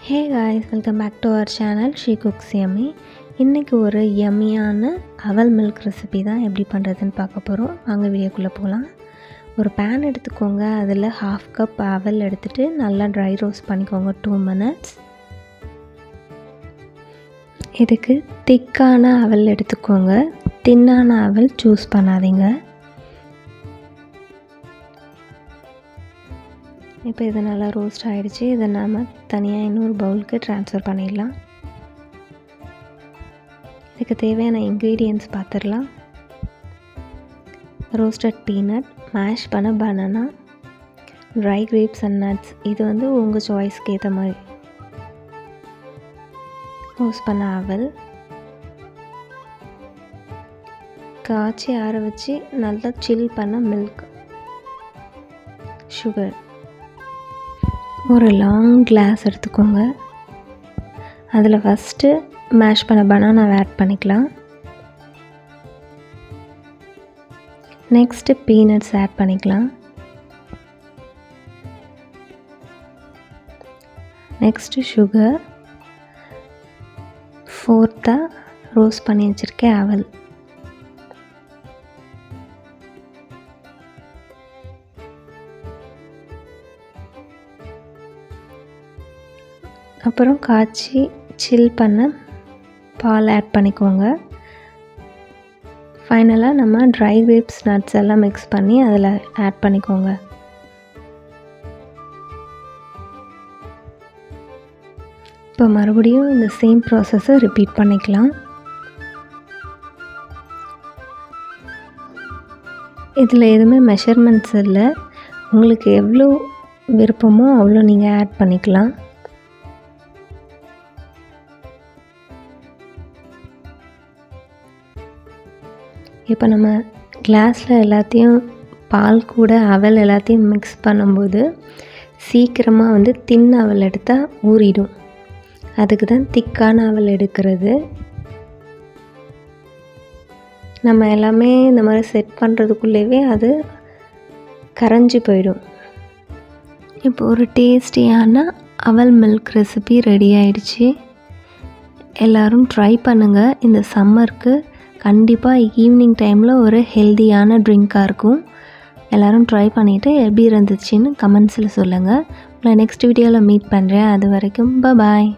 Hey guys, welcome back to our channel she cooks yummy. இன்றைக்கி ஒரு யம்மியான அவல் milk recipe தான் எப்படி பண்ணுறதுன்னு பார்க்க போகிறோம். வாங்க வீடியோக்குள்ளே போகலாம். ஒரு பேன் எடுத்துக்கோங்க. அதில் 1/2 கப் அவல் எடுத்துகிட்டு நல்லா ட்ரை ரோஸ்ட் பண்ணிக்கோங்க 2 minutes. இதுக்கு திக்கான அவல் எடுத்துக்கோங்க. தின்னான அவல் சூஸ் பண்ணாதீங்க. இப்போ இது நல்லா ரோஸ்ட் ஆகிடுச்சு. இதை நாம் தனியாக இன்னொரு பவுலுக்கு ட்ரான்ஸ்ஃபர் பண்ணிடலாம். இதுக்கு தேவையான இன்க்ரீடியன்ட்ஸ் பார்த்துடலாம். ரோஸ்டட் பீனட், மேஷ் பண்ண banana, try grapes and nuts. இது வந்து உங்கள் சாய்ஸ்க்கு ஏற்ற மாதிரி. ரோஸ்ட் பண்ண அவல், காய்ச்சி ஆற வச்சு நல்லா சில் பண்ண மில்க், சுகர். ஒரு லாங் கிளாஸ் எடுத்துக்கோங்க. அதில் ஃபஸ்ட்டு மேஷ் பண்ண பனானாவை ஆட் பண்ணிக்கலாம். நெக்ஸ்ட்டு பீனட்ஸ் ஆட் பண்ணிக்கலாம். நெக்ஸ்ட்டு சுகர், ஃபோர்த்தாக ரோஸ்ட் பண்ணி வச்சுருக்கேன் அவல். அப்புறம் காய்ச்சி சில் பண்ண பால் ஆட் பண்ணிக்கோங்க. ஃபைனலாக நம்ம ட்ரை கிரேப்ஸ் நட்ஸ் எல்லாம் மிக்ஸ் பண்ணி அதில் ஆட் பண்ணிக்கோங்க. இப்போ மறுபடியும் இந்த சேம் ப்ராசஸை ரிப்பீட் பண்ணிக்கலாம். இதில் எதுவுமே மெஷர்மெண்ட்ஸ் இல்லை. உங்களுக்கு எவ்வளோ விருப்பமோ அவ்வளோ நீங்கள் ஆட் பண்ணிக்கலாம். இப்போ நம்ம கிளாஸில் எல்லாத்தையும் பால் கூட அவல் எல்லாத்தையும் மிக்ஸ் பண்ணும்போது சீக்கிரமாக வந்து தின் அவல் எடுத்தால் ஊறிடும். அதுக்கு தான் திக்கான அவல் எடுக்கிறது. நம்ம எல்லாமே இந்த மாதிரி செட் பண்ணுறதுக்குள்ளேயே அது கரைஞ்சி போயிடும். இப்போ ஒரு டேஸ்டியான அவல் மில்க் ரெசிபி ரெடி ஆயிடுச்சு. எல்லோரும் ட்ரை பண்ணுங்கள். இந்த சம்மருக்கு கண்டிப்பாக ஈவினிங் டைமில் ஒரு ஹெல்தியான ட்ரிங்காக இருக்கும். எல்லோரும் ட்ரை பண்ணிவிட்டு எப்படி இருந்துச்சுன்னு கமெண்ட்ஸில் சொல்லுங்கள். உங்களை நெக்ஸ்ட் வீடியோவில் மீட் பண்ணுறேன். அது வரைக்கும் பாய்.